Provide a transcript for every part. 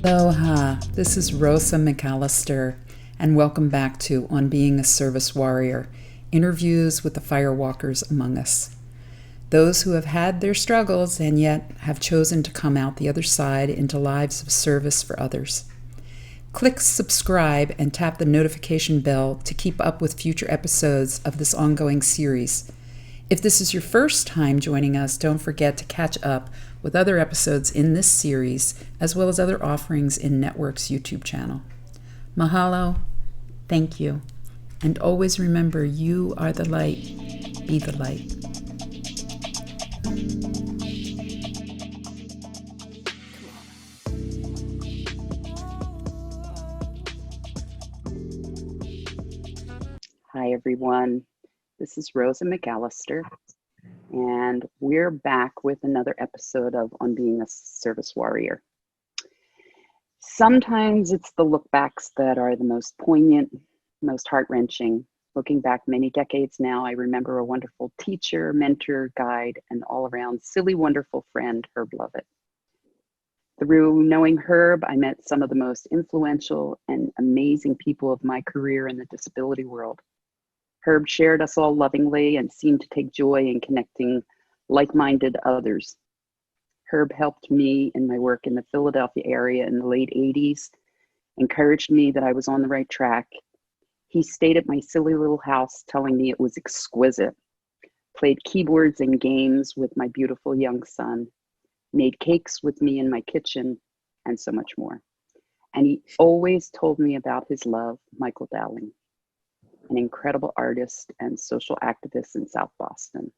Aloha, this is Rosa McAllister, and welcome back to On Being a Service Warrior, interviews with the firewalkers among us. Those who have had their struggles and yet have chosen to come out the other side into lives of service for others. Click subscribe and tap the notification bell to keep up with future episodes of this ongoing series. If this is your first time joining us, don't forget to catch up with other episodes in this series, as well as other offerings in Network's YouTube channel. Mahalo, thank you, and always remember you are the light. Be the light. Hi, everyone. This is Rosa McAllister, and we're back with another episode of On Being a Service Warrior. Sometimes it's the look-backs that are the most poignant, most heart-wrenching. Looking back many decades now, I remember a wonderful teacher, mentor, guide, and all-around silly, wonderful friend, Herb Lovett. Through knowing Herb, I met some of the most influential and amazing people of my career in the disability world. Herb shared us all lovingly and seemed to take joy in connecting like-minded others. Herb helped me in my work in the Philadelphia area in the late 80s, encouraged me that I was on the right track. He stayed at my silly little house telling me it was exquisite, played keyboards and games with my beautiful young son, made cakes with me in my kitchen, and so much more. And he always told me about his love, Michael Dowling, an incredible artist and social activist in South Boston.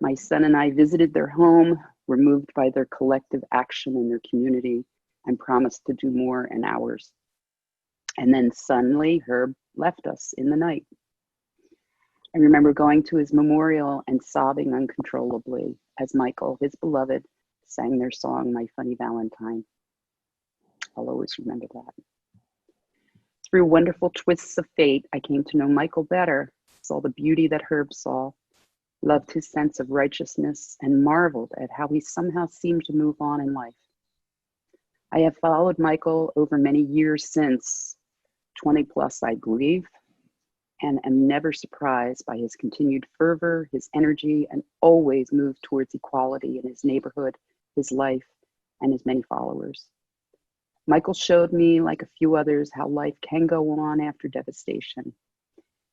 My son and I visited their home, were moved by their collective action in their community, and promised to do more in ours. And then suddenly, Herb left us in the night. I remember going to his memorial and sobbing uncontrollably as Michael, his beloved, sang their song, My Funny Valentine. I'll always remember that. Through wonderful twists of fate, I came to know Michael better, saw the beauty that Herb saw, loved his sense of righteousness, and marveled at how he somehow seemed to move on in life. I have followed Michael over many years since, 20 plus, I believe, and am never surprised by his continued fervor, his energy, and always moved towards equality in his neighborhood, his life, and his many followers. Michael showed me, like a few others, how life can go on after devastation,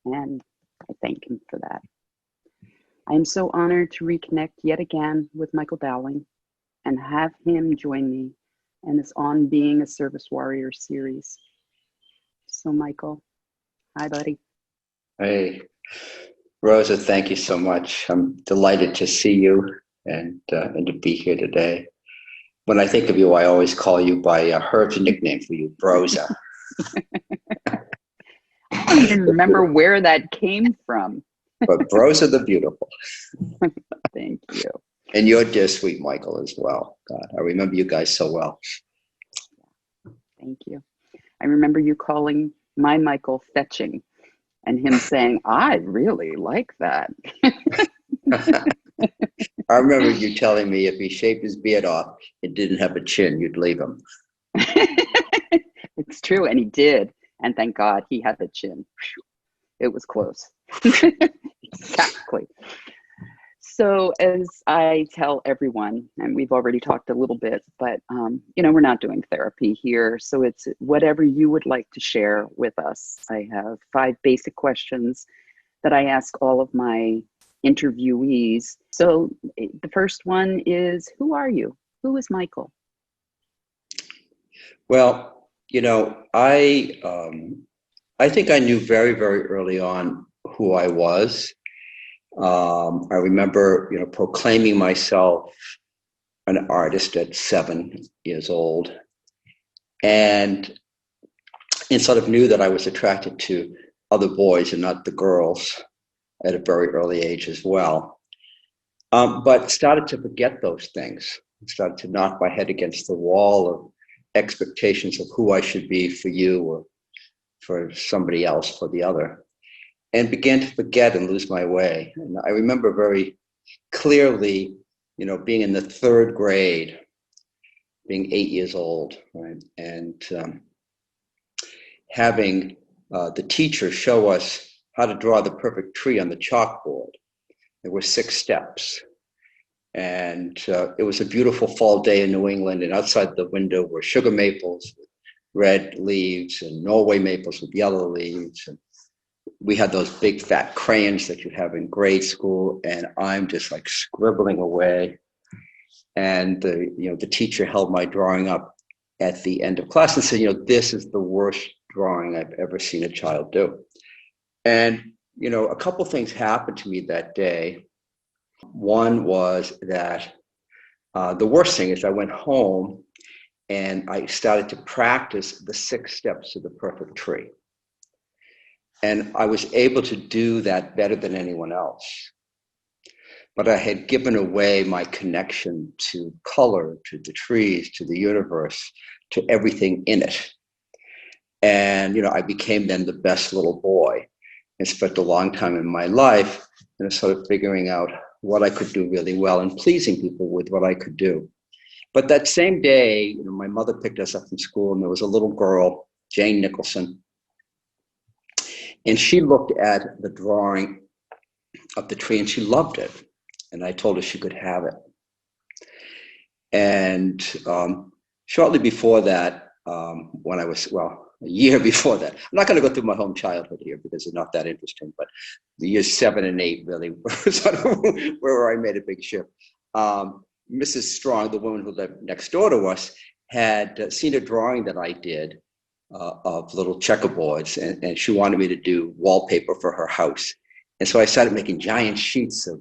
and I thank him for that. I am so honored to reconnect yet again with Michael Dowling and have him join me in this On Being a Service Warrior series. So Michael, hi buddy. Hey, Rosa, thank you so much. I'm delighted to see you and to be here today. When I think of you, I always call you by Herb's nickname for you, Brosa. I don't even remember where that came from. But Brosa the Beautiful. Thank you. And you're dear sweet Michael as well. God, I remember you guys so well. Thank you. I remember you calling my Michael fetching and him saying, I really like that. I remember you telling me if he shaved his beard off and didn't have a chin, you'd leave him. It's true, and he did. And thank God he had the chin. It was close. Exactly. So as I tell everyone, and we've already talked a little bit, but we're not doing therapy here. So it's whatever you would like to share with us. I have 5 basic questions that I ask all of my interviewees. So the first one is, who are you? Who is Michael? Well, I think I knew very, very early on who I was. I remember, proclaiming myself an artist at 7 years old, and sort of knew that I was attracted to other boys and not the girls at a very early age as well. But started to forget those things, started to knock my head against the wall of expectations of who I should be for you or for somebody else, for the other, and began to forget and lose my way. And I remember very clearly, being in the 3rd grade being 8 years old, right? And having the teacher show us how to draw the perfect tree on the chalkboard. There were 6 steps. And it was a beautiful fall day in New England, and outside the window were sugar maples with red leaves and Norway maples with yellow leaves. And we had those big fat crayons that you have in grade school, and I'm just like scribbling away. And the teacher held my drawing up at the end of class and said, this is the worst drawing I've ever seen a child do. And a couple things happened to me that day. One was that the worst thing is I went home and I started to practice the 6 steps to the perfect tree. And I was able to do that better than anyone else. But I had given away my connection to color, to the trees, to the universe, to everything in it. And, I became then the best little boy and spent a long time in my life, sort of figuring out what I could do really well and pleasing people with what I could do. But that same day, my mother picked us up from school, and there was a little girl, Jane Nicholson, and she looked at the drawing of the tree and she loved it. And I told her she could have it. And shortly before that, when I was, a year before that, I'm not going to go through my home childhood here because it's not that interesting, but the years 7 and 8 really were sort of where I made a big shift. Mrs. Strong, the woman who lived next door to us, had seen a drawing that I did of little checkerboards, and she wanted me to do wallpaper for her house. And so I started making giant sheets of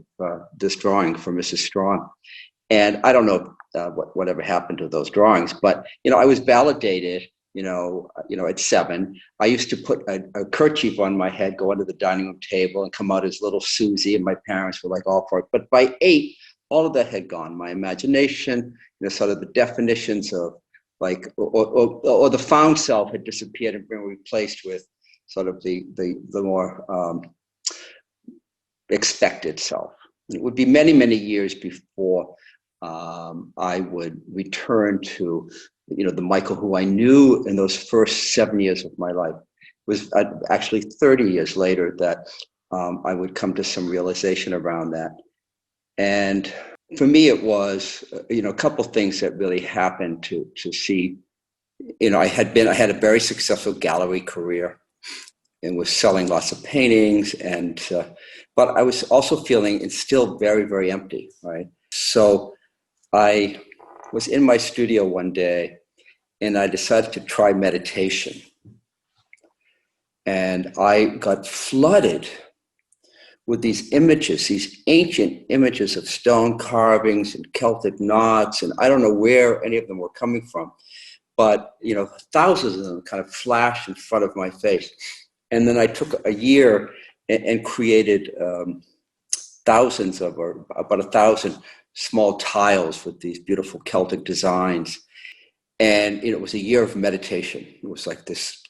this drawing for Mrs. Strong. And I don't know whatever happened to those drawings, but, I was validated, at 7. I used to put a kerchief on my head, go under the dining room table and come out as little Susie, and my parents were like all for it. But by 8, all of that had gone. My imagination, sort of the definitions of like, or the found self had disappeared and been replaced with sort of the more expected self. It would be many, many years before I would return to, the Michael who I knew in those first 7 years of my life. It was actually 30 years later that I would come to some realization around that. And for me, it was, a couple things that really happened to see. I had a very successful gallery career and was selling lots of paintings, and but I was also feeling it's still very, very empty, right? So I was in my studio one day and I decided to try meditation. And I got flooded with these images, these ancient images of stone carvings and Celtic knots, and I don't know where any of them were coming from, but thousands of them kind of flashed in front of my face. And then I took a year and created thousands of, or about 1,000 small tiles with these beautiful Celtic designs. And it was a year of meditation. It was like this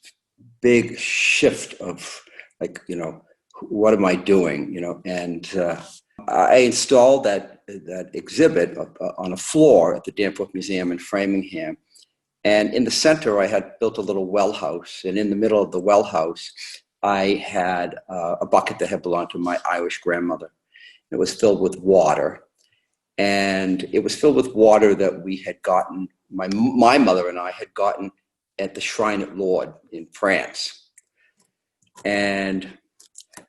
big shift of like, what am I doing? And I installed that exhibit on a floor at the Danforth Museum in Framingham. And in the center, I had built a little well house. And in the middle of the well house, I had a bucket that had belonged to my Irish grandmother. It was filled with water. And it was filled with water that we had gotten, my mother and I had gotten at the Shrine at Lourdes in France. And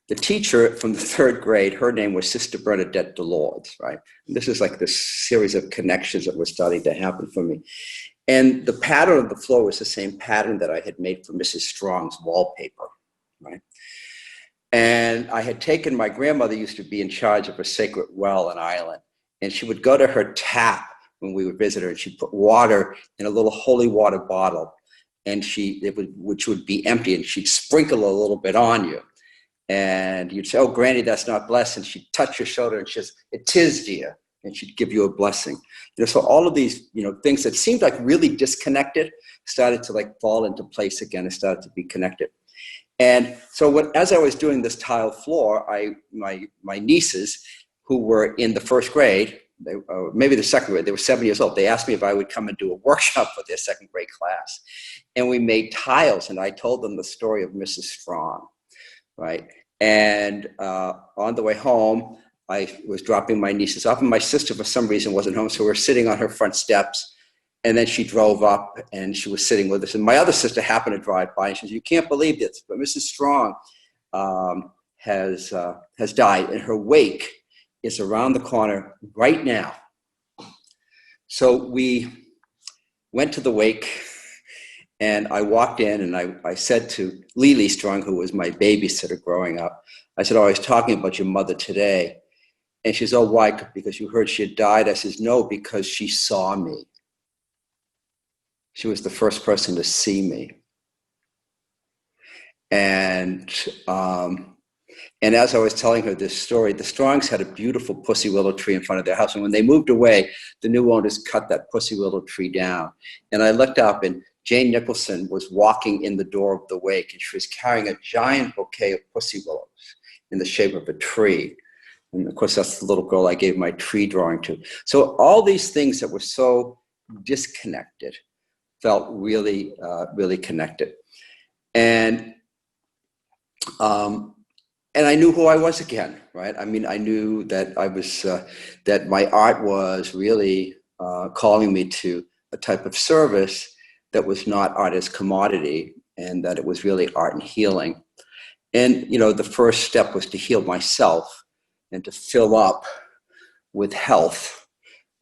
the teacher from the 3rd grade, her name was Sister Bernadette de Lourdes, right? And this is like this series of connections that were starting to happen for me. And the pattern of the floor was the same pattern that I had made for Mrs. Strong's wallpaper, right? And I had taken, my grandmother used to be in charge of a sacred well in Ireland, and she would go to her tap when we would visit her, and she'd put water in a little holy water bottle, and which would be empty, and she'd sprinkle a little bit on you. And you'd say, "Oh, Granny, that's not blessed." And she'd touch your shoulder and she says, "It is, dear." And she'd give you a blessing. So all of these, things that seemed like really disconnected started to like fall into place again and started to be connected. And so as I was doing this tile floor, my nieces who were in the 1st grade, maybe the second grade, they were 7 years old. They asked me if I would come and do a workshop for their second grade class. And we made tiles, and I told them the story of Mrs. Strong, right? And on the way home, I was dropping my nieces off, and my sister, for some reason, wasn't home. So we were sitting on her front steps, and then she drove up, and she was sitting with us. And my other sister happened to drive by, and she said, "You can't believe this, but Mrs. Strong has died, and her wake is around the corner right now." So we went to the wake, and I walked in, and I said to Lily Strong, who was my babysitter growing up, I said, "Oh, I was talking about your mother today." And she says, "Oh, why? Because you heard she had died?" I says, "No, because she saw me. She was the first person to see me." And as I was telling her this story, the Strongs had a beautiful pussy willow tree in front of their house. And when they moved away, the new owners cut that pussy willow tree down. And I looked up, and Jane Nicholson was walking in the door of the wake, and she was carrying a giant bouquet of pussy willows in the shape of a tree. And of course, that's the little girl I gave my tree drawing to. So all these things that were so disconnected felt really, really connected. And I knew who I was again, right? I mean, I knew that I was, that my art was really calling me to a type of service that was not art as commodity, and that it was really art and healing. And, you know, the first step was to heal myself and to fill up with health,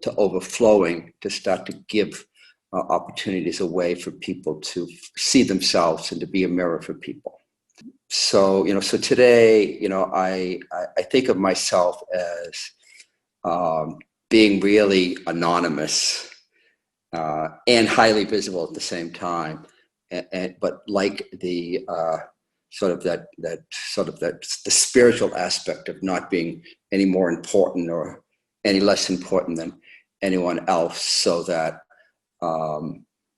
to overflowing, to start to give opportunities away for people to see themselves and to be a mirror for people. So, you know, so today, you know, I think of myself as being really anonymous and highly visible at the same time, but like the the spiritual aspect of not being any more important or any less important than anyone else, so that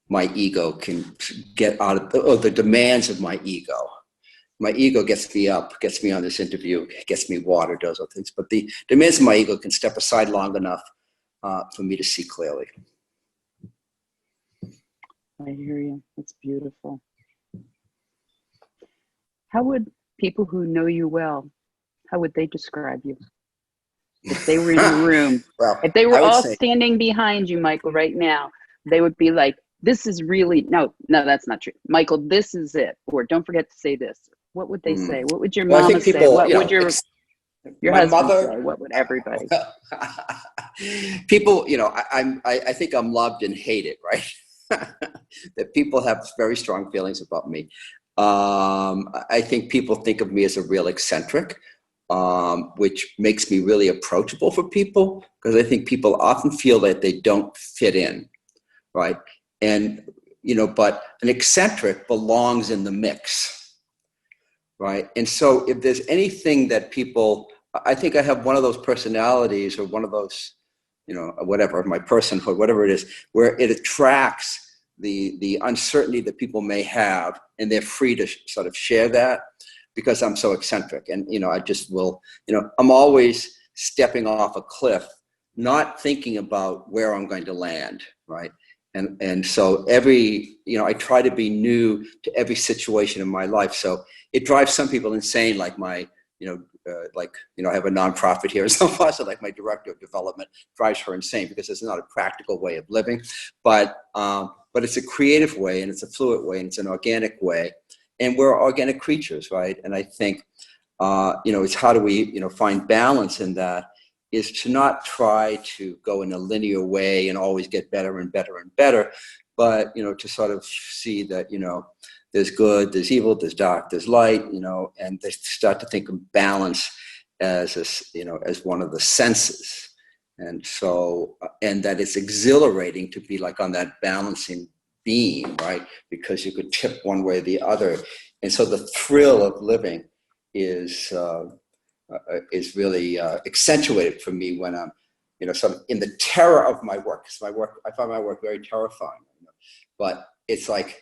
my ego can get out of the demands of my ego. My ego gets me up, gets me on this interview, gets me water, does all things. But the demands of my ego can step aside long enough for me to see clearly. I hear you. It's beautiful. How would people who know you well, how would they describe you? If they were in the room, Well, if they were all standing behind you, Michael, right now, they would be like, "This is really, no, that's not true. Michael, this is it." Or "Don't forget to say this." What would they say? What would your mama say? What would your husband say? What would everybody? People, you know, I think I'm loved and hated, right? That people have very strong feelings about me. I think people think of me as a real eccentric, which makes me really approachable for people, because I think people often feel that they don't fit in, right? And, you know, but an eccentric belongs in the mix. Right. And so if there's anything that people, I think I have one of those personalities, or one of those, you know, whatever, my personhood, whatever it is, where it attracts the uncertainty that people may have, and they're free to sort of share that, because I'm so eccentric. And, you know, I just will, you know, I'm always stepping off a cliff, not thinking about where I'm going to land. Right. And so every, you know, I try to be new to every situation in my life. So it drives some people insane, like my, you know, I have a nonprofit here in South Boston, like my director of development drives her insane, because it's not a practical way of living, but it's a creative way, and it's a fluid way, and it's an organic way, and we're organic creatures, right? And I think, you know, it's how do we, you know, find balance in that, is to not try to go in a linear way and always get better and better and better, but, you know, to sort of see that, you know, there's good, there's evil, there's dark, there's light, you know, and they start to think of balance as a, you know, as one of the senses. And so, and that it's exhilarating to be like on that balancing beam, right? Because you could tip one way or the other. And so the thrill of living is really accentuated for me when I'm, you know, sort of in the terror of my work. Because my work, I find my work very terrifying. You know? But it's like,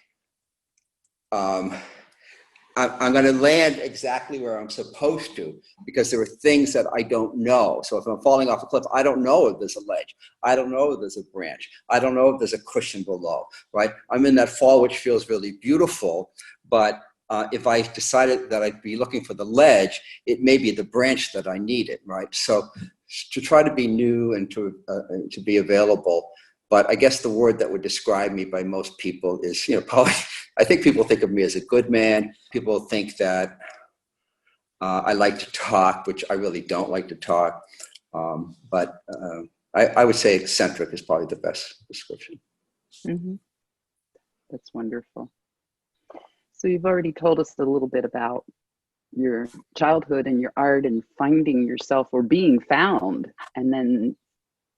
I'm going to land exactly where I'm supposed to, because there are things that I don't know. So if I'm falling off a cliff, I don't know if there's a ledge. I don't know if there's a branch. I don't know if there's a cushion below, right? I'm in that fall, which feels really beautiful. But if I decided that I'd be looking for the ledge, it may be the branch that I needed, right? So to try to be new and to be available. But I guess the word that would describe me by most people is, probably, I think people think of me as a good man. People think that I like to talk, which I really don't like to talk. But I would say eccentric is probably the best description. Mm-hmm. That's wonderful. So you've already told us a little bit about your childhood and your art and finding yourself or being found, and then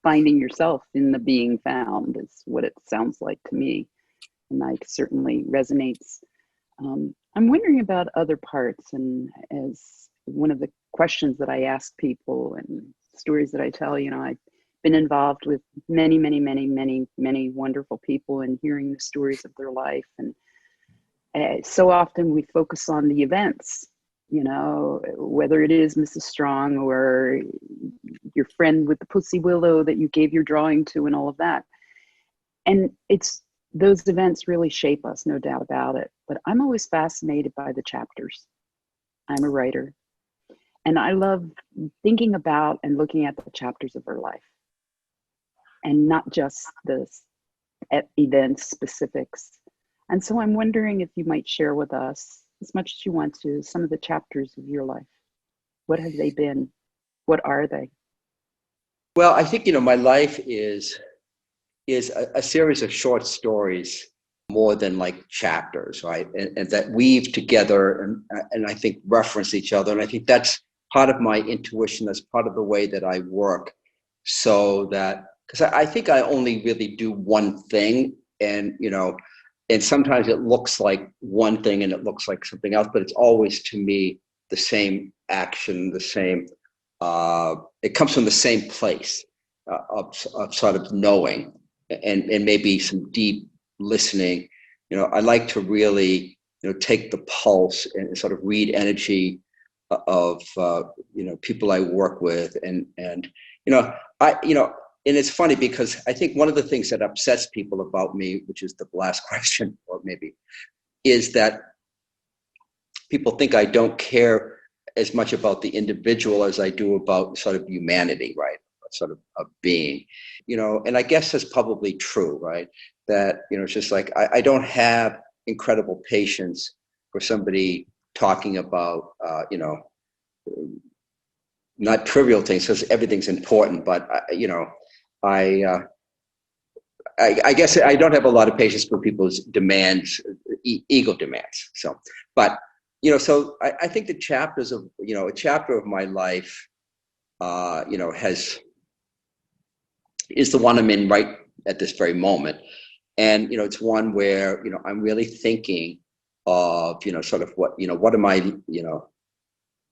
finding yourself in the being found is what it sounds like to me. And that certainly resonates. I'm wondering about other parts, and as one of the questions that I ask people and stories that I tell, I've been involved with many, many, many, many, many wonderful people and hearing the stories of their life. And so often we focus on the events, whether it is Mrs. Strong or your friend with the pussy willow that you gave your drawing to and all of that. And those events really shape us, no doubt about it. But I'm always fascinated by the chapters. I'm a writer, and I love thinking about and looking at the chapters of our life, and not just the events specifics. And so I'm wondering if you might share with us, as much as you want to, some of the chapters of your life. What have they been? What are they? Well, I think, my life is a series of short stories more than like chapters, right? And that weave together and I think reference each other. And I think that's part of my intuition. That's part of the way that I work. So that, because I think I only really do one thing, and, and sometimes it looks like one thing and it looks like something else, but it's always, to me, the same action, the same, it comes from the same place of sort of knowing and maybe some deep listening. I like to really, take the pulse and sort of read energy of, people I work with. And and it's funny because I think one of the things that upsets people about me, which is the last question, or maybe, is that people think I don't care as much about the individual as I do about sort of humanity, right? Sort of a being, and I guess that's probably true, right? That, it's just like, I don't have incredible patience for somebody talking about, not trivial things, because everything's important, but, I guess I don't have a lot of patience for people's demands, ego demands. So, but, so I think the chapters of, a chapter of my life, is the one I'm in right at this very moment. And, it's one where, I'm really thinking of, sort of what am I,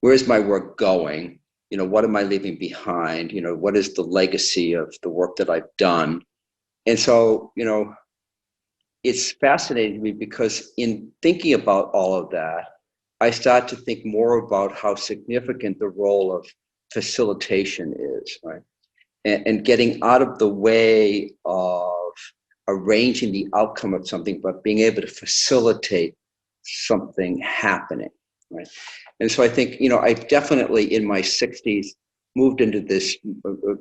where's my work going? What am I leaving behind? What is the legacy of the work that I've done? And so, it's fascinating to me because in thinking about all of that, I start to think more about how significant the role of facilitation is, right? And getting out of the way of arranging the outcome of something, but being able to facilitate something happening, right? And so I think, I've definitely in my 60s moved into this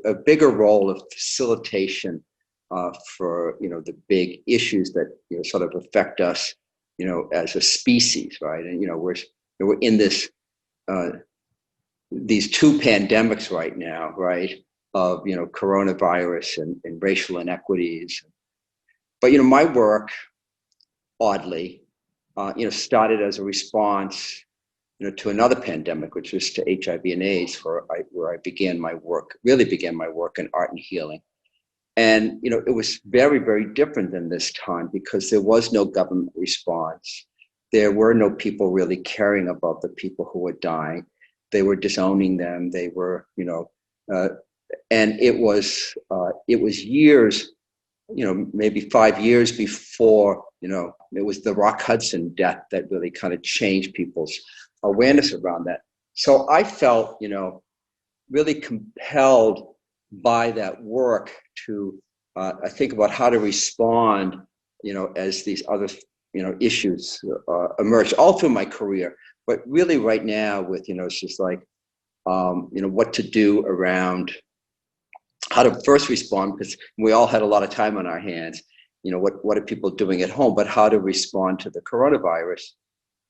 a bigger role of facilitation for, the big issues that, sort of affect us, as a species, right? And, we're in this, these two pandemics right now, right? Of, coronavirus and racial inequities. But, my work, oddly, started as a response, to another pandemic, which was to HIV and AIDS, where I began my work, really began my work in art and healing. And, it was very, very different than this time because there was no government response. There were no people really caring about the people who were dying. They were disowning them. They were, and it was years maybe 5 years before, it was the Rock Hudson death that really kind of changed people's awareness around that. So I felt, really compelled by that work to I think about how to respond, as these other, issues emerge all through my career. But really right now with, it's just like, what to do around how to first respond, because we all had a lot of time on our hands. What are people doing at home, but how to respond to the coronavirus.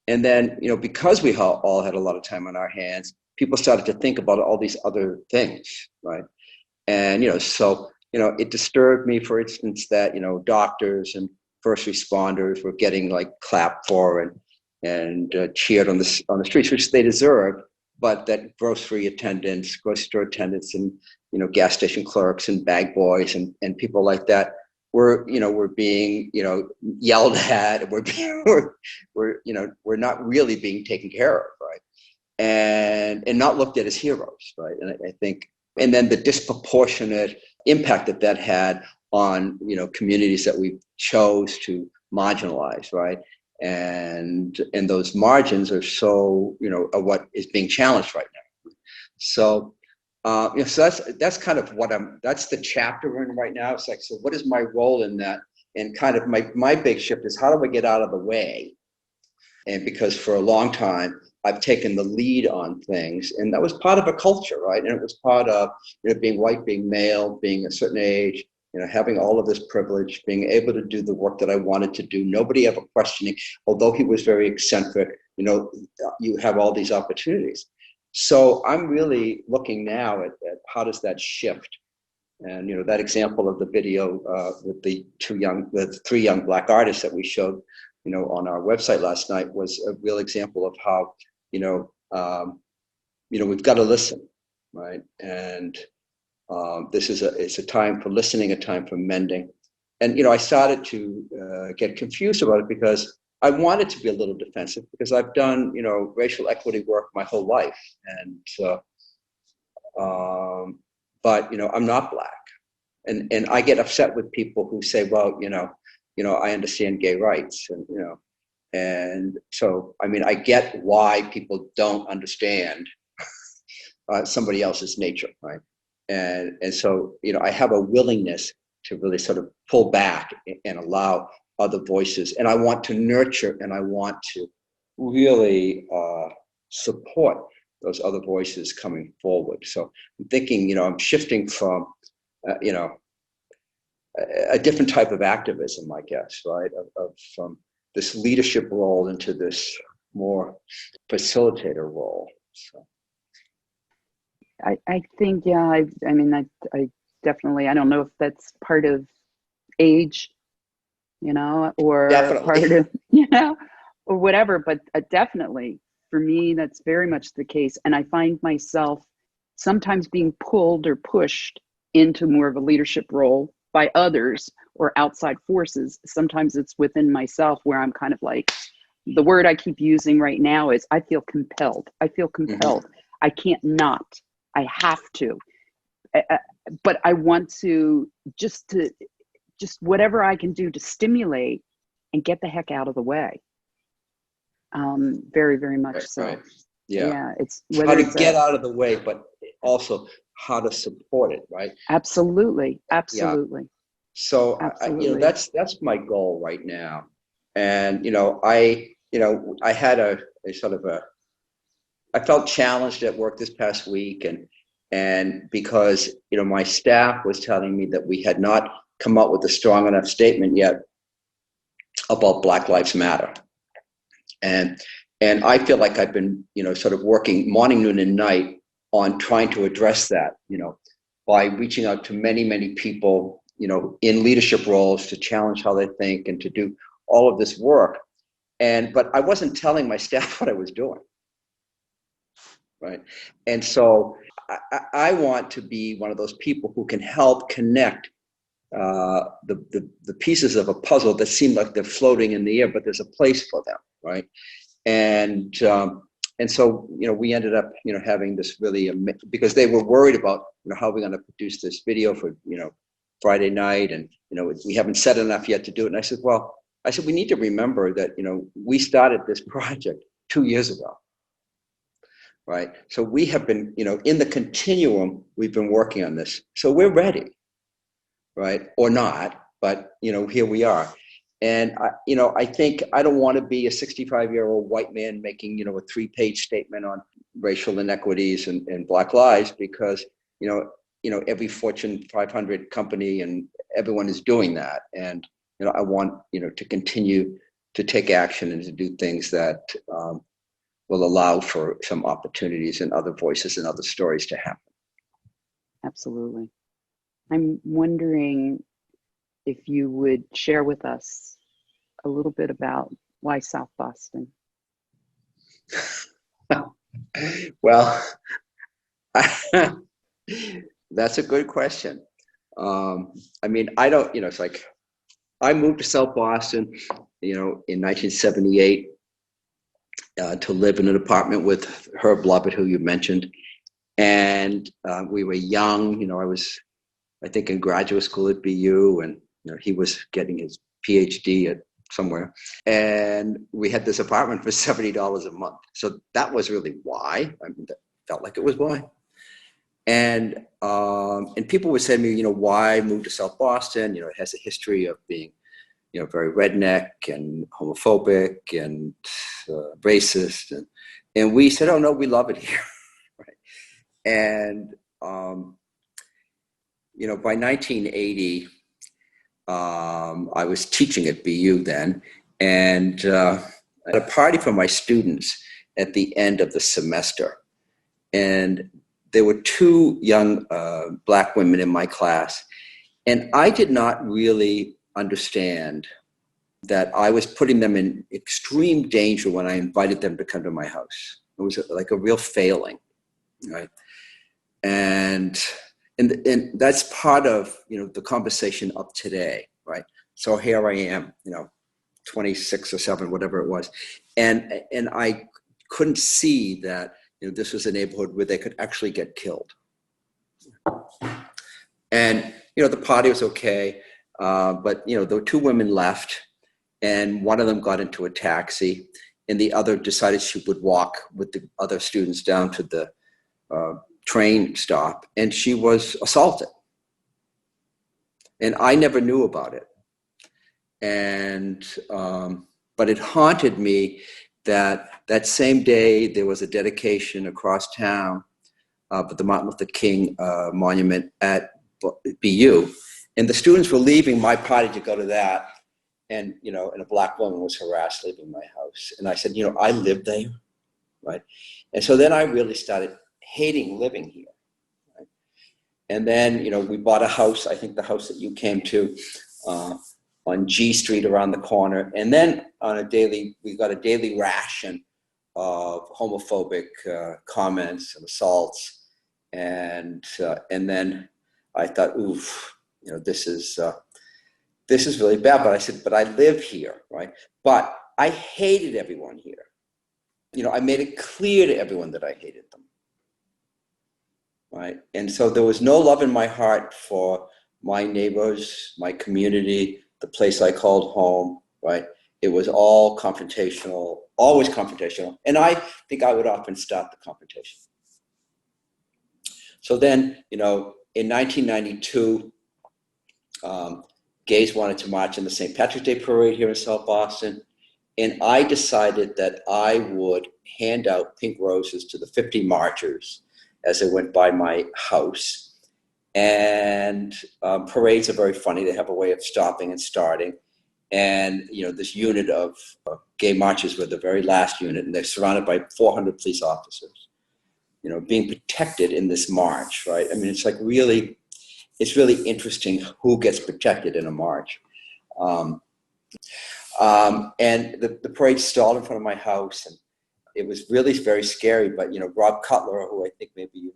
And then, because we all had a lot of time on our hands, people started to think about all these other things, right? And, so, it disturbed me, for instance, that, doctors and first responders were getting like clapped for and cheered on the streets, which they deserved, but that grocery store attendants and, gas station clerks and bag boys and people like that were being, yelled at, we're not really being taken care of, right? And not looked at as heroes, right? And I think, and then the disproportionate impact that had on, communities that we chose to marginalize, right? And those margins are so, are what is being challenged right now. So, so that's kind of that's the chapter we're in right now. It's like, so what is my role in that? And kind of my big shift is, how do I get out of the way? And because for a long time, I've taken the lead on things, and that was part of a culture, right? And it was part of, being white, being male, being a certain age, having all of this privilege, being able to do the work that I wanted to do. Nobody ever questioning, although he was very eccentric, you have all these opportunities. So I'm really looking now at how does that shift? And, that example of the video with the three young Black artists that we showed, on our website last night was a real example of how, we've got to listen, right? And it's a time for listening, a time for mending. And, I started to get confused about it because I wanted to be a little defensive, because I've done, racial equity work my whole life. And, but, I'm not Black. And I get upset with people who say, well, I understand gay rights, and so, I mean, I get why people don't understand somebody else's nature, right? And so, I have a willingness to really sort of pull back and allow other voices. And I want to nurture, and I want to really support those other voices coming forward. So I'm thinking, I'm shifting from, a different type of activism, I guess, right? From this leadership role into this more facilitator role. So. I think, yeah, I definitely, I don't know if that's part of age, or Definitely. part of, or whatever, but definitely for me, that's very much the case. And I find myself sometimes being pulled or pushed into more of a leadership role by others or outside forces. Sometimes it's within myself where I'm kind of like, the word I keep using right now is I feel compelled. Mm-hmm. I can't not. I have to. But I want to just whatever I can do to stimulate and get the heck out of the way. Very, very much right, so. Right. Yeah. It's how to get out of the way, but also how to support it, right? Absolutely. Yeah. So absolutely. That's my goal right now. And I had a sort of I felt challenged at work this past week, and because my staff was telling me that we had not come up with a strong enough statement yet about Black Lives Matter. And I feel like I've been, sort of working morning, noon, and night on trying to address that, by reaching out to many, many people, in leadership roles to challenge how they think and to do all of this work. But I wasn't telling my staff what I was doing, right? And so I want to be one of those people who can help connect the pieces of a puzzle that seem like they're floating in the air, but there's a place for them, right? And so we ended up having this really because they were worried about how we're going to produce this video for Friday night, and we haven't said enough yet to do it. And I said, we need to remember that we started this project 2 years ago, right? So we have been in the continuum. We've been working on this, so we're ready, right? Or not, but here we are. And I think I don't want to be a 65-year-old white man making a 3-page statement on racial inequities and Black lives, because every Fortune 500 company and everyone is doing that. And I want to continue to take action and to do things that will allow for some opportunities and other voices and other stories to happen. Absolutely. I'm wondering if you would share with us a little bit about why South Boston. Well, that's a good question. I mean, I don't, it's like I moved to South Boston, in 1978 to live in an apartment with Herb Lovett, who you mentioned. And we were young, I was, I think, in graduate school at BU, and he was getting his PhD at somewhere. And we had this apartment for $70 a month. So that was really why. I mean, that felt like it was why. And people would say to me, why move to South Boston? It has a history of being, very redneck and homophobic and racist. And we said, oh no, we love it here. Right. And, by 1980, I was teaching at BU then, and at a party for my students at the end of the semester. And there were 2 young Black women in my class, and I did not really understand that I was putting them in extreme danger when I invited them to come to my house. It was like a real failing, right? And that's part of the conversation of today, right? So here I am, 26 or 7, whatever it was, and I couldn't see that this was a neighborhood where they could actually get killed. And the party was okay, but there were 2 women left, and one of them got into a taxi, and the other decided she would walk with the other students down to the train stop, and she was assaulted. And I never knew about it. And but it haunted me that same day there was a dedication across town for the Martin Luther King monument at BU, and the students were leaving my party to go to that, and and a Black woman was harassed leaving my house. And I said, I live there, right? And so then I really started hating living here. Right? And then we bought a house, I think the house that you came to, on G Street around the corner. And then we got a daily ration of homophobic comments and assaults. And then I thought, oof, this is really bad. But I said, but I live here, right? But I hated everyone here. I made it clear to everyone that I hated them, right? And so there was no love in my heart for my neighbors, my community, the place I called home, right? It was all confrontational, always confrontational. And I think I would often start the confrontation. So then, in 1992, gays wanted to march in the St. Patrick's Day Parade here in South Boston. And I decided that I would hand out pink roses to the 50 marchers as they went by my house. And parades are very funny. They have a way of stopping and starting. And, this unit of gay marchers were the very last unit, and they're surrounded by 400 police officers, being protected in this march, right? I mean, it's really interesting who gets protected in a march. And the parade stalled in front of my house, and it was really very scary. But, Rob Cutler, who I think maybe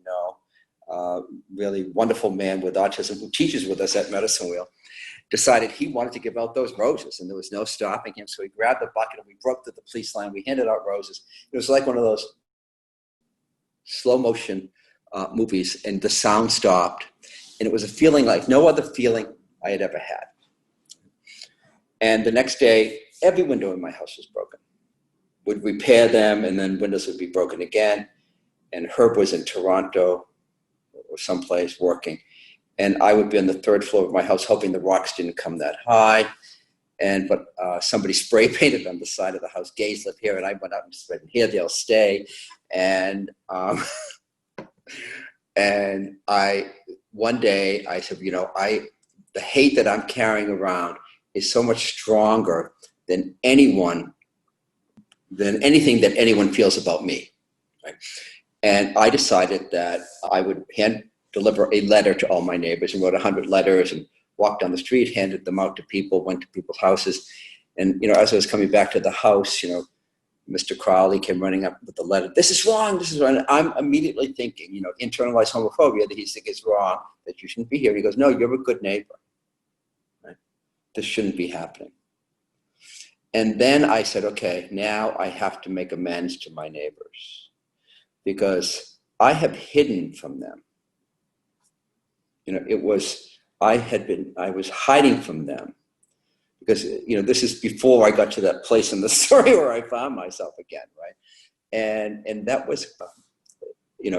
really wonderful man with autism who teaches with us at Medicine Wheel, decided he wanted to give out those roses, and there was no stopping him. So he grabbed the bucket and we broke through the police line. We handed out roses. It was like one of those slow motion movies, and the sound stopped. And it was a feeling like no other feeling I had ever had. And the next day, every window in my house was broken. Would repair them, and then windows would be broken again. And Herb was in Toronto or someplace working. And I would be on the third floor of my house, hoping the rocks didn't come that high. But somebody spray painted on the side of the house, gays live here, and I went out and said, here they'll stay. And one day I said, the hate that I'm carrying around is so much stronger than anything that anyone feels about me. Right? And I decided that I would deliver a letter to all my neighbors, and wrote 100 letters and walked down the street, handed them out to people, went to people's houses. And, as I was coming back to the house, Mr. Crowley came running up with the letter. This is wrong. And I'm immediately thinking, internalized homophobia, that he's thinking is wrong, that you shouldn't be here. He goes, no, you're a good neighbor. Right? This shouldn't be happening. And then I said, okay, now I have to make amends to my neighbors, because I have hidden from them. I was hiding from them because, this is before I got to that place in the story where I found myself again, right? And that was,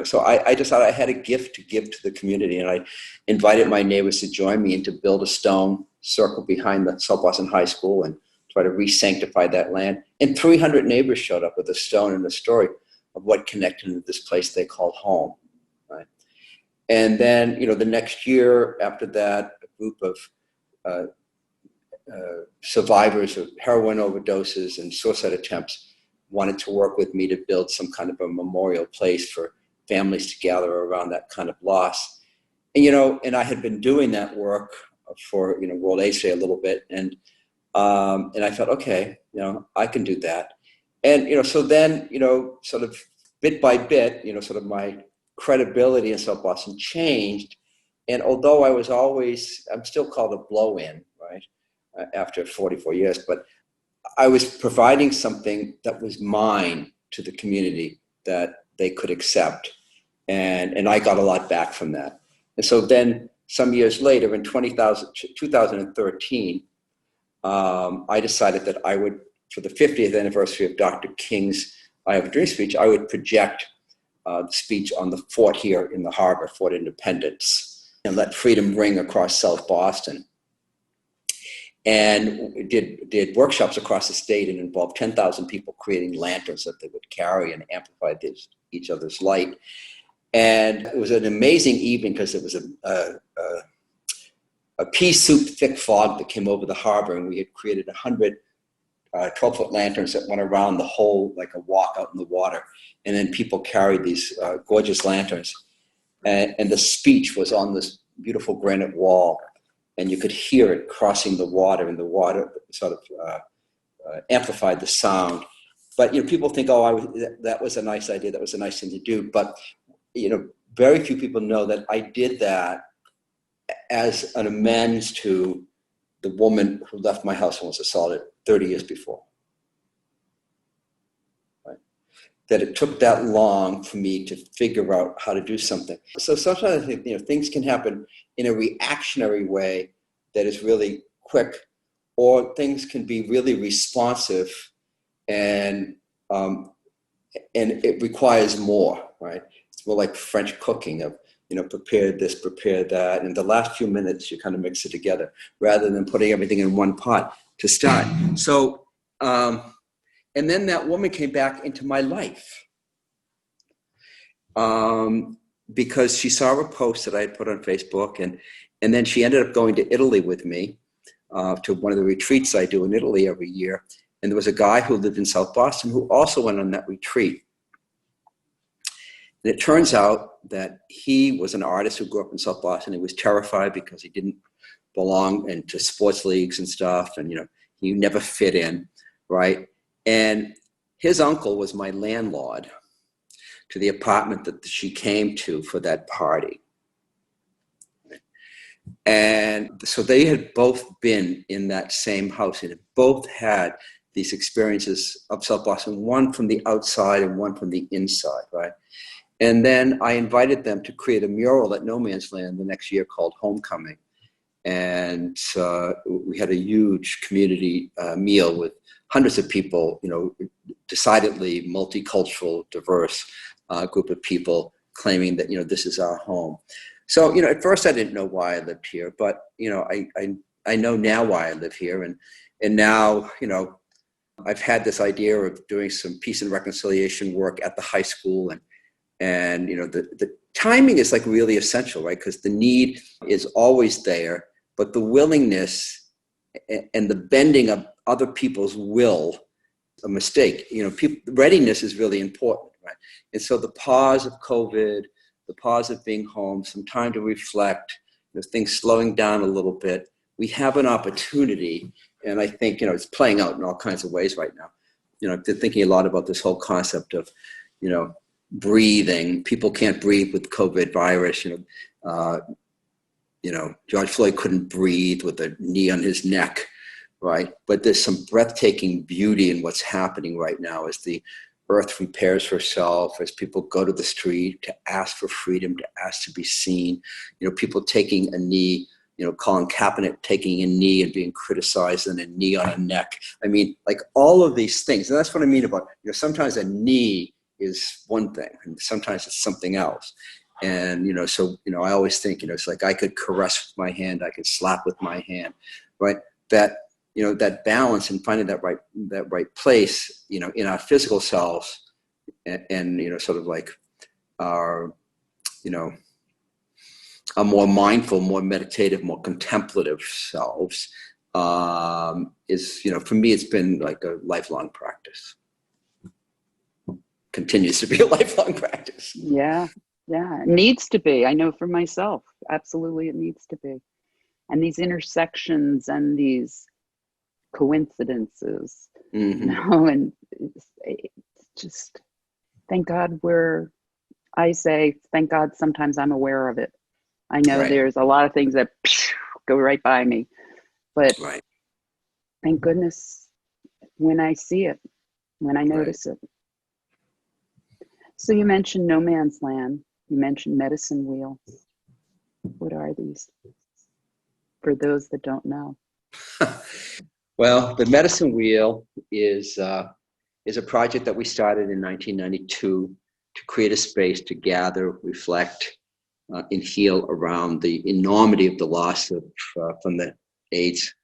so I decided I had a gift to give to the community, and I invited my neighbors to join me and to build a stone circle behind the South Boston High School and try to re-sanctify that land. And 300 neighbors showed up with a stone and a story of what connected to this place they called home, right? And then, the next year after that, a group of survivors of heroin overdoses and suicide attempts wanted to work with me to build some kind of a memorial place for families to gather around that kind of loss. And, and I had been doing that work for, World AIDS Day a little bit. And I thought, okay, I can do that. And, so then, sort of bit by bit, sort of my credibility in South Boston changed. And although I'm still called a blow-in, right, after 44 years, but I was providing something that was mine to the community that they could accept. And I got a lot back from that. And so then some years later, in 2013, I decided that I would, for the 50th anniversary of Dr. King's I Have a Dream speech, I would project the speech on the fort here in the harbor, Fort Independence, and let freedom ring across South Boston. And did workshops across the state and involved 10,000 people creating lanterns that they would carry and amplify each other's light. And it was an amazing evening because it was a pea soup thick fog that came over the harbor, and we had created 100 12-foot lanterns that went around the whole, like a walk out in the water. And then people carried these gorgeous lanterns. And the speech was on this beautiful granite wall. And you could hear it crossing the water, and the water sort of amplified the sound. But, people think, that was a nice idea. That was a nice thing to do. But, very few people know that I did that as an amends to the woman who left my house and was assaulted 30 years before. Right? That it took that long for me to figure out how to do something. So sometimes I think, things can happen in a reactionary way that is really quick, or things can be really responsive, and it requires more, right? It's more like French cooking of, prepare this, prepare that. And the last few minutes, you kind of mix it together rather than putting everything in one pot to start. So, and then that woman came back into my life because she saw a post that I had put on Facebook, and then she ended up going to Italy with me to one of the retreats I do in Italy every year. And there was a guy who lived in South Boston who also went on that retreat. And it turns out that he was an artist who grew up in South Boston. He was terrified because he didn't belong into sports leagues and stuff. And, he never fit in, right? And his uncle was my landlord to the apartment that she came to for that party. And so they had both been in that same house, and both had these experiences of South Boston, one from the outside and one from the inside, right? And then I invited them to create a mural at No Man's Land the next year called Homecoming. And we had a huge community meal with hundreds of people, decidedly multicultural, diverse group of people claiming that, this is our home. So, at first I didn't know why I lived here, but, I know now why I live here. And now, I've had this idea of doing some peace and reconciliation work at the high school, and the timing is like really essential, right? Because the need is always there, but the willingness and the bending of other people's will, a mistake. Readiness is really important, right? And so the pause of COVID, the pause of being home, some time to reflect, things slowing down a little bit. We have an opportunity, and I think it's playing out in all kinds of ways right now. I've been thinking a lot about this whole concept of, breathing. People can't breathe with COVID virus. George Floyd couldn't breathe with a knee on his neck, right? But there's some breathtaking beauty in what's happening right now as the earth repairs herself, as people go to the street to ask for freedom, to ask to be seen. People taking a knee, Colin Kaepernick taking a knee and being criticized, and a knee on a neck. I mean, like all of these things. And that's what I mean about, sometimes a knee is one thing and sometimes it's something else. And, I always think, it's like I could caress with my hand, I could slap with my hand, right? That, that balance and finding that right place, in our physical selves and sort of like our, a more mindful, more meditative, more contemplative selves is, for me, it's been like a lifelong practice. Continues to be a lifelong practice. Yeah. It needs to be. I know for myself, absolutely, it needs to be. And these intersections and these coincidences, and it's just, thank God I say, thank God sometimes I'm aware of it. I know there's a lot of things that go right by me, but thank goodness when I see it, when I notice it. So you mentioned no man's land. You mentioned medicine wheel. What are these for those that don't know? Well, the medicine wheel is a project that we started in 1992 to create a space to gather, reflect, and heal around the enormity of the loss from the AIDS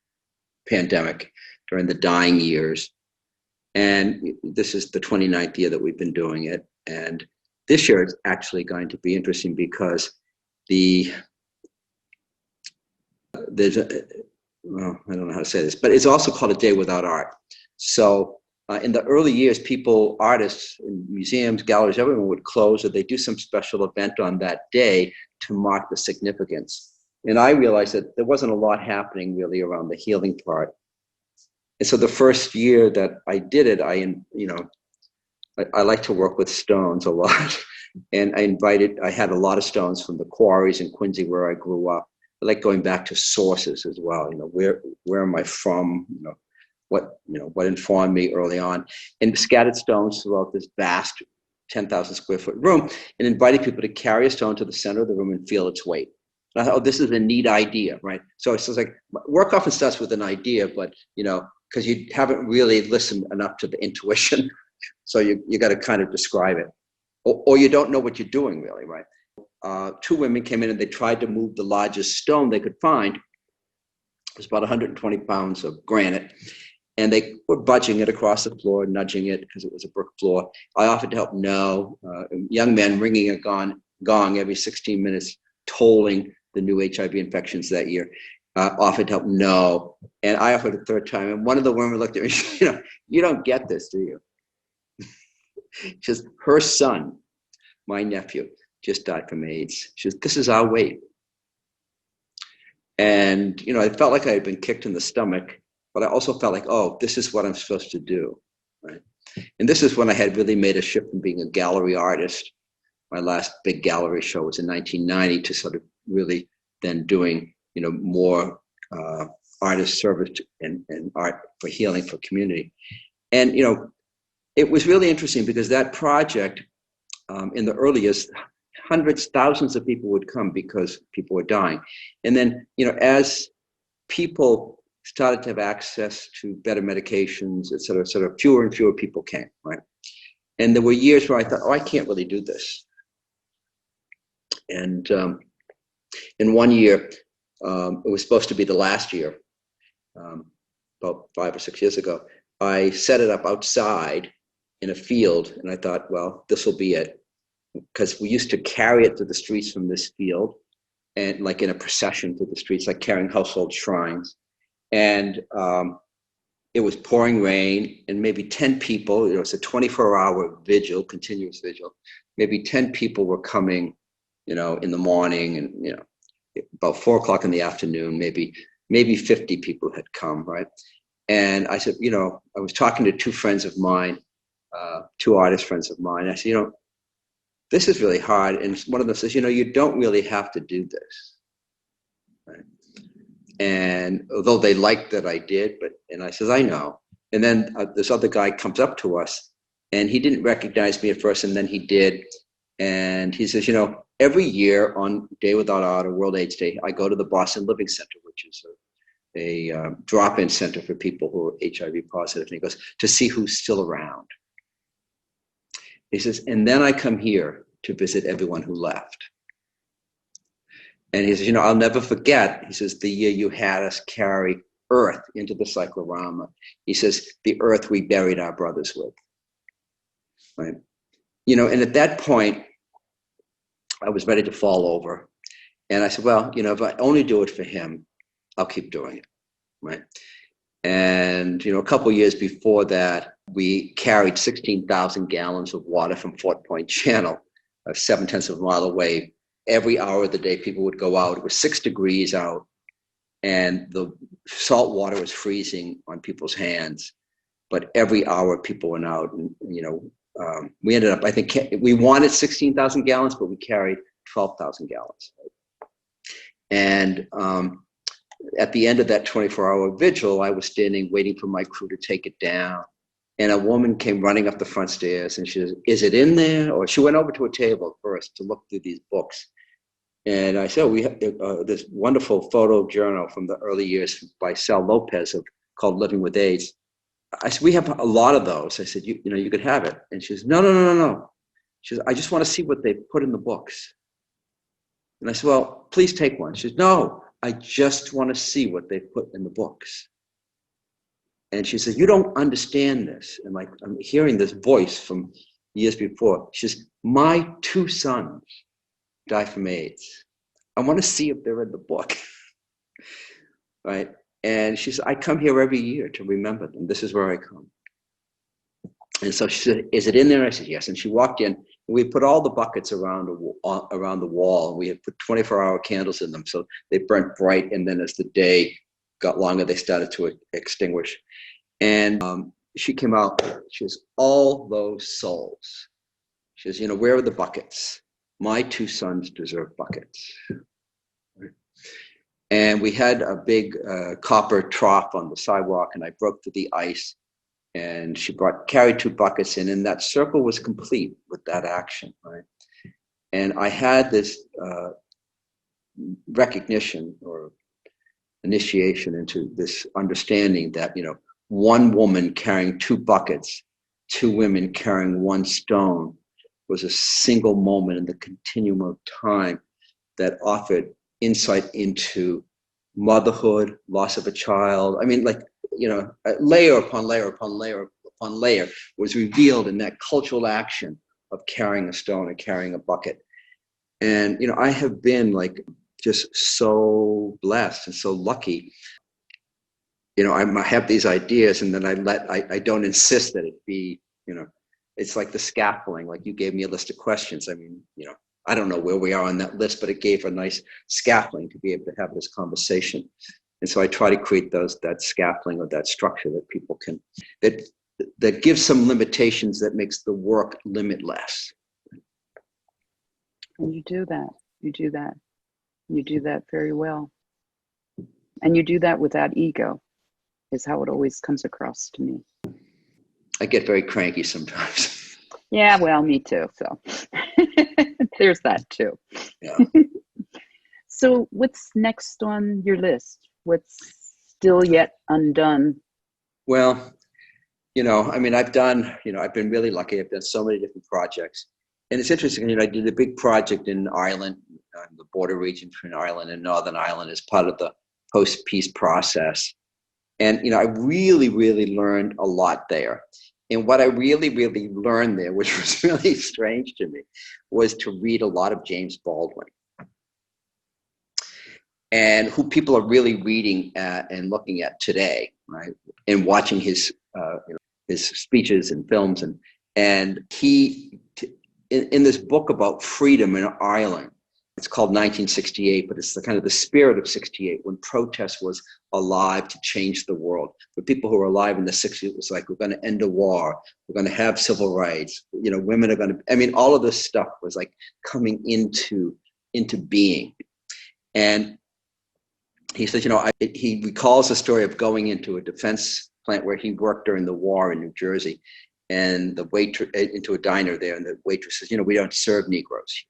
pandemic during the dying years. And this is the 29th year that we've been doing it. And this year it's actually going to be interesting because I don't know how to say this, but it's also called A Day Without Art. So in the early years, artists in museums, galleries, everyone would close, or they do some special event on that day to mark the significance. And I realized that there wasn't a lot happening really around the healing part. And so the first year that I did it, I like to work with stones a lot. And I had a lot of stones from the quarries in Quincy where I grew up. I like going back to sources as well. Where am I from? What informed me early on, and scattered stones throughout this vast 10,000 square foot room, and invited people to carry a stone to the center of the room and feel its weight. And I thought, this is a neat idea, right? So it's just like work often starts with an idea, but because you haven't really listened enough to the intuition, so you got to kind of describe it, or you don't know what you're doing really, right? Two women came in and they tried to move the largest stone they could find. It was about 120 pounds of granite. And they were budging it across the floor, nudging it because it was a brick floor. I offered to help young men ringing a gong every 16 minutes, tolling the new HIV infections that year. Offered to help and I offered a third time. And one of the women looked at me, you don't get this, do you? Just her son, my nephew, just died from AIDS. She says, this is our weight. And, I felt like I had been kicked in the stomach, but I also felt like, oh, this is what I'm supposed to do, right? And this is when I had really made a shift from being a gallery artist. My last big gallery show was in 1990 to sort of really then doing, more artist service and art for healing for community. And, it was really interesting because that project in the early years, hundreds, thousands of people would come because people were dying. And then, as people started to have access to better medications, et cetera, fewer and fewer people came, right? And there were years where I thought, I can't really do this. And in one year, it was supposed to be the last year, about 5 or 6 years ago, I set it up outside in a field, and I thought, well, this will be it. Because we used to carry it to the streets from this field, and like in a procession through the streets, like carrying household shrines. And it was pouring rain, and maybe 10 people, it's a 24-hour vigil, continuous vigil. Maybe 10 people were coming, in the morning, and, about 4 o'clock in the afternoon, maybe 50 people had come, right? And I said, I was talking to 2 friends of mine, 2 artist friends of mine. I said, this is really hard. And one of them says, you don't really have to do this. Right? And although they liked that I did, and I says, I know. And then this other guy comes up to us, and he didn't recognize me at first, and then he did. And he says, every year on Day Without Art, or World AIDS Day, I go to the Boston Living Center, which is a drop-in center for people who are HIV positive. And he goes, to see who's still around. He says, and then I come here to visit everyone who left. And he says, I'll never forget, he says, the year you had us carry earth into the cyclorama. He says, the earth we buried our brothers with. Right? And at that point, I was ready to fall over. And I said, well, if I only do it for him, I'll keep doing it. Right? And, a couple of years before that, we carried 16,000 gallons of water from Fort Point Channel, 7/10 of a mile away. Every hour of the day, people would go out. It was 6 degrees out, and the salt water was freezing on people's hands. But every hour, people went out, and, we ended up, I think, we wanted 16,000 gallons, but we carried 12,000 gallons. And at the end of that 24-hour vigil, I was standing waiting for my crew to take it down. And a woman came running up the front stairs, and she said, is it in there? Or she went over to a table first to look through these books. And I said, we have this wonderful photo journal from the early years by Sal Lopez called Living with AIDS. I said, we have a lot of those. I said, you could have it. And she says, no. She says, I just want to see what they put in the books. And I said, well, please take one. She says, no, I just want to see what they put in the books. And she says, you don't understand this. And I'm hearing this voice from years before. She says, my 2 sons died from AIDS. I want to see if they're in the book. Right? And she said, I come here every year to remember them. This is where I come. And so she said, is it in there? I said, yes. And she walked in. We put all the buckets around the wall. We had put 24-hour candles in them, so they burnt bright. And then as the day got longer, they started to extinguish. And she came out. She says, all those souls. She says, where are the buckets? My 2 sons deserve buckets. And we had a big copper trough on the sidewalk, and I broke through the ice. And she carried 2 buckets in, and that circle was complete with that action, right? And I had this recognition or initiation into this understanding that, one woman carrying 2 buckets, 2 women carrying 1 stone was a single moment in the continuum of time that offered insight into motherhood, loss of a child. I mean, layer upon layer upon layer upon layer was revealed in that cultural action of carrying a stone and carrying a bucket. And, I have been just so blessed and so lucky. I have these ideas, and then I don't insist that it be, it's like the scaffolding, like you gave me a list of questions. I mean, I don't know where we are on that list, but it gave a nice scaffolding to be able to have this conversation. And so I try to create that scaffolding or that structure that people can, that gives some limitations that makes the work limitless. And you do that. You do that. You do that very well. And you do that without ego, is how it always comes across to me. I get very cranky sometimes. Yeah, well, me too. So There's that too. Yeah. So what's next on your list? What's still yet undone? Well, I mean, I've been really lucky. I've done so many different projects. And it's interesting, I did a big project in Ireland, the border region between Ireland and Northern Ireland, as part of the post-peace process. And, I really, really learned a lot there. And what I really, really learned there, which was really strange to me, was to read a lot of James Baldwin, and who people are really reading at and looking at today, right? And watching his speeches and films. And he, in this book about freedom in Ireland, it's called 1968, but it's the kind of the spirit of 68, when protest was alive to change the world. For people who were alive in the 60s, it was like, we're going to end a war, we're going to have civil rights, women are going to, all of this stuff was like coming into being. And he says, he recalls the story of going into a defense plant where he worked during the war in New Jersey, and the waiter into a diner there, and the waitress says, we don't serve Negroes here.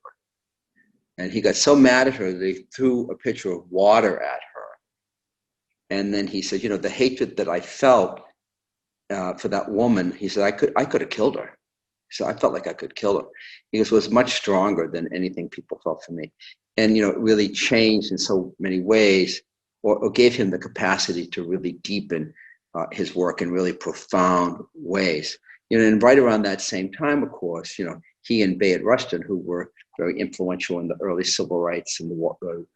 And he got so mad at her that he threw a pitcher of water at her. And then he said, the hatred that I felt for that woman, he said, I could have killed her. So I felt like I could kill her. He goes, it was much stronger than anything people felt for me. And, it really changed in so many ways, or gave him the capacity to really deepen his work in really profound ways. And right around that same time, of course, he and Bayard Rustin, who were very influential in the early civil rights and the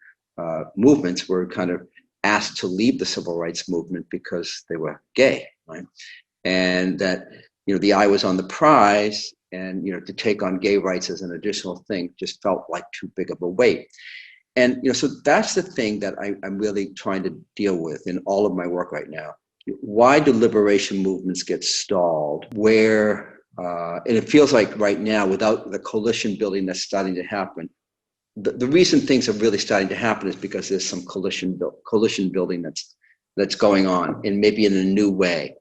movements, were kind of asked to leave the civil rights movement because they were gay, right? And that, the eye was on the prize, and, to take on gay rights as an additional thing just felt like too big of a weight. And, so that's the thing that I'm really trying to deal with in all of my work right now. Why do liberation movements get stalled? And it feels like right now, without the coalition building that's starting to happen, the reason things are really starting to happen is because there's some coalition building that's going on, and maybe in a new way.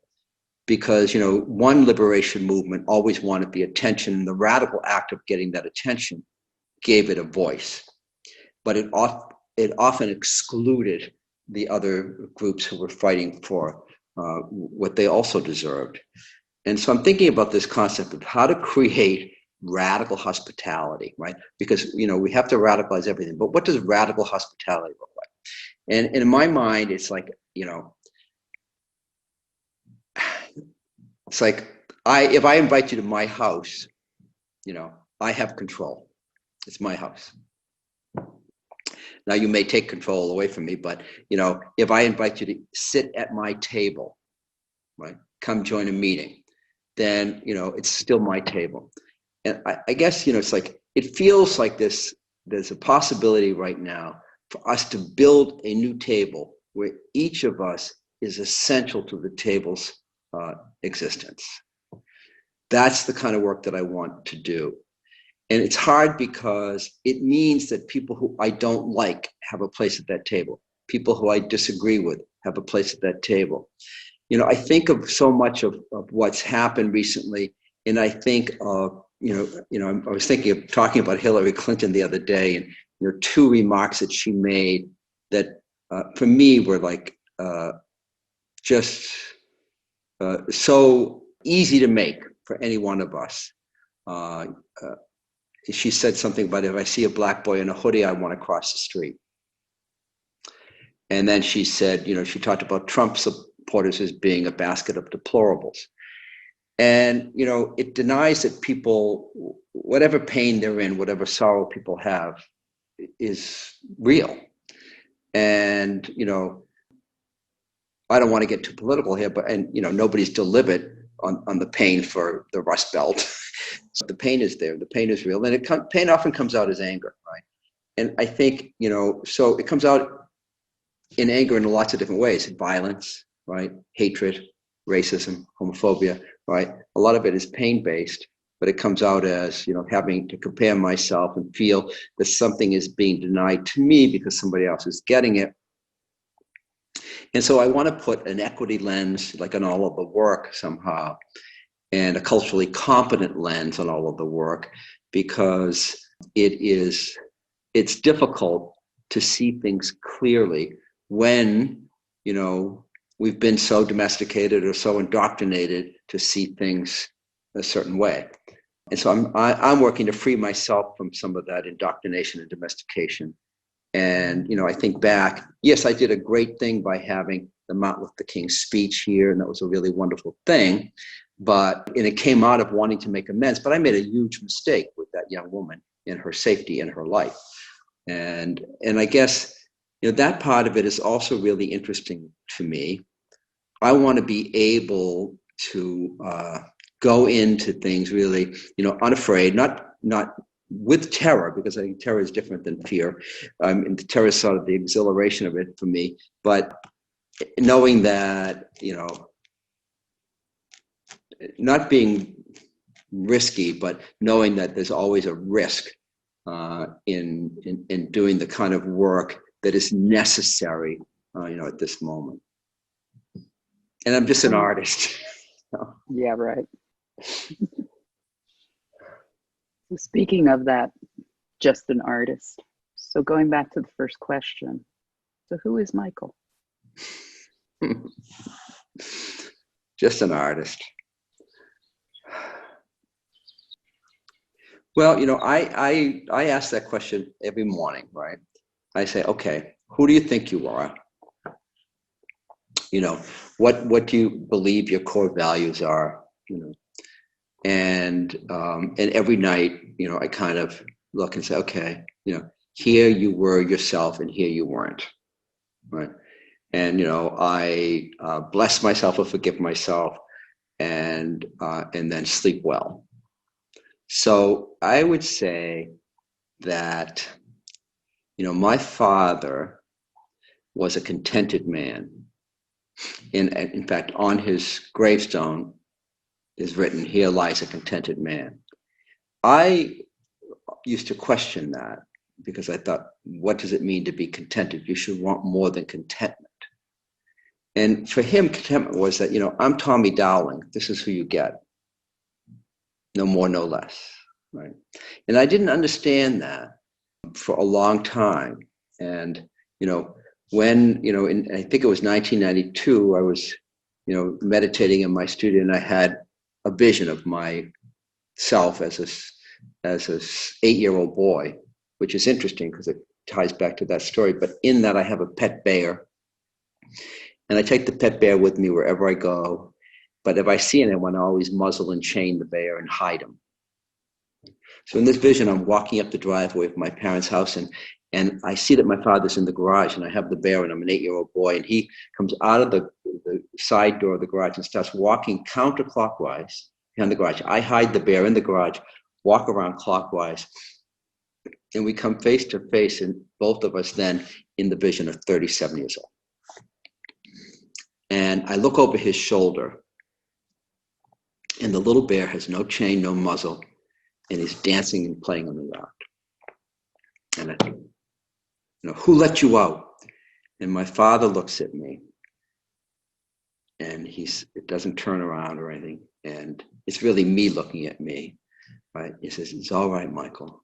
Because, one liberation movement always wanted the attention, and the radical act of getting that attention gave it a voice. But it often excluded the other groups who were fighting for what they also deserved. And so I'm thinking about this concept of how to create radical hospitality, right? Because, we have to radicalize everything, but what does radical hospitality look like? And in my mind, it's like, it's like, if I invite you to my house, I have control. It's my house. Now, you may take control away from me, but, if I invite you to sit at my table, right, come join a meeting, then, it's still my table. And I guess, it's like, it feels like there's a possibility right now for us to build a new table where each of us is essential to the table's existence. That's the kind of work that I want to do. And it's hard because it means that people who I don't like have a place at that table. People who I disagree with have a place at that table. I think of so much of what's happened recently, and I think of, I was thinking of talking about Hillary Clinton the other day, and two remarks that she made that for me were like just so easy to make for any one of us. She said something about, if I see a black boy in a hoodie, I want to cross the street. And then she said, she talked about Trump supporters as being a basket of deplorables. And, it denies that people, whatever pain they're in, whatever sorrow people have, is real. And, I don't want to get too political here, but, nobody's delivered on the pain for the Rust Belt. So the pain is there. The pain is real. And pain often comes out as anger, right? And I think, so it comes out in anger in lots of different ways. Violence, right? Hatred, racism, homophobia, right? A lot of it is pain-based, but it comes out as, having to compare myself and feel that something is being denied to me because somebody else is getting it. And so I want to put an equity lens, like on all of the work somehow. and a culturally competent lens on all of the work, because it's difficult to see things clearly when, we've been so domesticated or so indoctrinated to see things a certain way. And so I'm working to free myself from some of that indoctrination and domestication. And, I think back, yes, I did a great thing by having the Martin Luther King speech here, and that was a really wonderful thing. And it came out of wanting to make amends, but I made a huge mistake with that young woman and her safety and her life. And I guess, that part of it is also really interesting to me. I want to be able to go into things really, unafraid, not with terror, because I think terror is different than fear. And the terror is sort of the exhilaration of it for me, but knowing that, not being risky, but knowing that there's always a risk in doing the kind of work that is necessary, at this moment. And I'm just an artist. Yeah, right. Speaking of that, just an artist. So going back to the first question, so who is Michael? Just an artist. Well, I ask that question every morning, right? I say, okay, who do you think you are? What do you believe your core values are? And every night, I kind of look and say, okay, here you were yourself, and here you weren't, right? And I bless myself or forgive myself, and then sleep well. So I would say that, my father was a contented man. In fact, on his gravestone is written, "Here lies a contented man." I used to question that, because I thought, what does it mean to be contented? You should want more than contentment. And for him, contentment was that, I'm Tommy Dowling. This is who you get. No more, no less, right? And I didn't understand that for a long time. And, when, I think it was 1992, I was, meditating in my studio, and I had a vision of myself as a 8-year-old boy, which is interesting because it ties back to that story. But in that, I have a pet bear, and I take the pet bear with me wherever I go. But if I see anyone, I always muzzle and chain the bear and hide him. So in this vision, I'm walking up the driveway of my parents' house, and I see that my father's in the garage, and I have the bear, and I'm an 8-year-old boy, and he comes out of the side door of the garage and starts walking counterclockwise behind the garage. I hide the bear in the garage, walk around clockwise, and we come face to face, and both of us then in the vision of 37 years old. And I look over his shoulder, and the little bear has no chain, no muzzle, and he's dancing and playing on the yard. And I think, who let you out? And my father looks at me, and it doesn't turn around or anything. And it's really me looking at me, right? He says, "It's all right, Michael.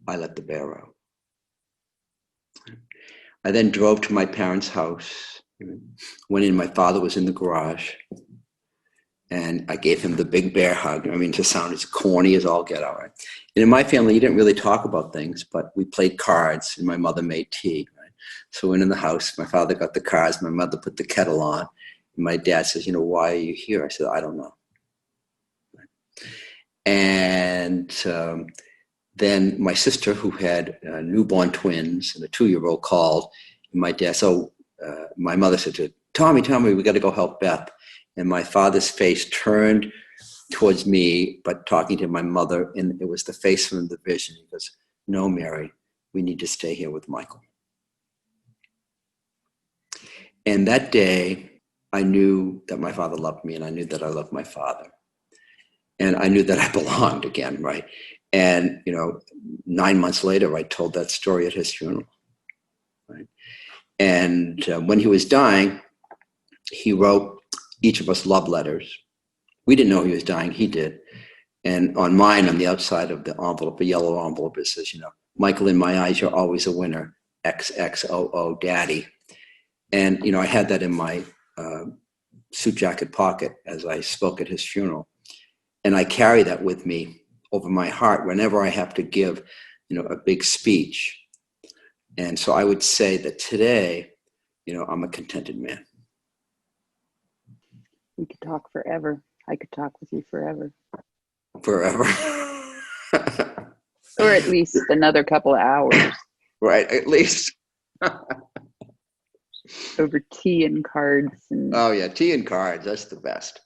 I let the bear out." I then drove to my parents' house, went in, my father was in the garage, and I gave him the big bear hug. I mean, to sound as corny as all get out, right? And in my family, you didn't really talk about things, but we played cards, and my mother made tea, right? So we went in the house, my father got the cards, my mother put the kettle on, and my dad says, "Why are you here?" I said, "I don't know." And then my sister, who had newborn twins and a 2-year-old, called, and my dad, my mother said to Tommy, we got to go help Beth. And my father's face turned towards me, but talking to my mother, and it was the face from the vision. He goes, "No, Mary, we need to stay here with Michael." And that day, I knew that my father loved me, and I knew that I loved my father. And I knew that I belonged again, right? And, 9 months later, I told that story at his funeral, right? And when he was dying, he wrote each of us love letters. We didn't know he was dying. He did. And on mine, on the outside of the envelope, a yellow envelope, it says, Michael, in my eyes, you're always a winner. XXOO, Daddy. And, I had that in my suit jacket pocket as I spoke at his funeral. And I carry that with me over my heart whenever I have to give, a big speech. And so I would say that today, I'm a contented man. We could talk forever. I could talk with you forever. Forever. Or at least another couple of hours. Right, at least. Over tea and cards. Oh, yeah, tea and cards. That's the best.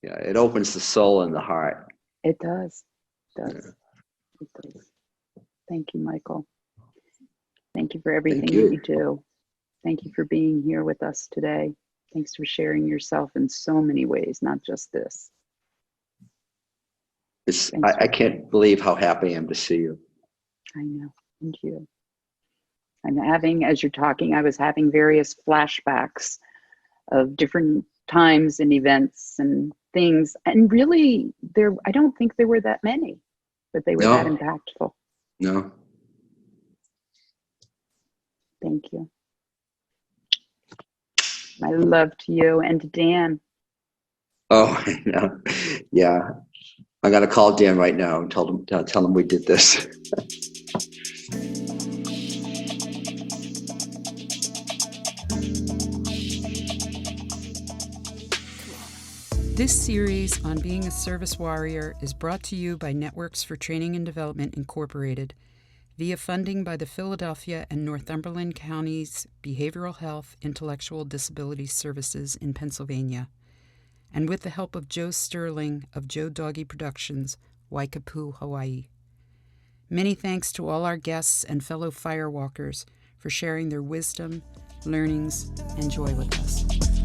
Yeah, it opens the soul and the heart. It does. It does. Yeah. It does. Thank you, Michael. Thank you for everything that you do. Thank you for being here with us today. Thanks for sharing yourself in so many ways, not just this. I can't believe how happy I am to see you. I know, and you. As you're talking, I was having various flashbacks of different times and events and things. And really, I don't think there were that many, but they were that impactful. No. Thank you. My love to you and to Dan. Oh, I know. Yeah. I got to call Dan right now and tell him we did this. This series on being a service warrior is brought to you by Networks for Training and Development Incorporated via funding by the Philadelphia and Northumberland Counties Behavioral Health Intellectual Disability Services in Pennsylvania, and with the help of Joe Sterling of Joe Doggy Productions, Waikapu, Hawaii. Many thanks to all our guests and fellow firewalkers for sharing their wisdom, learnings, and joy with us.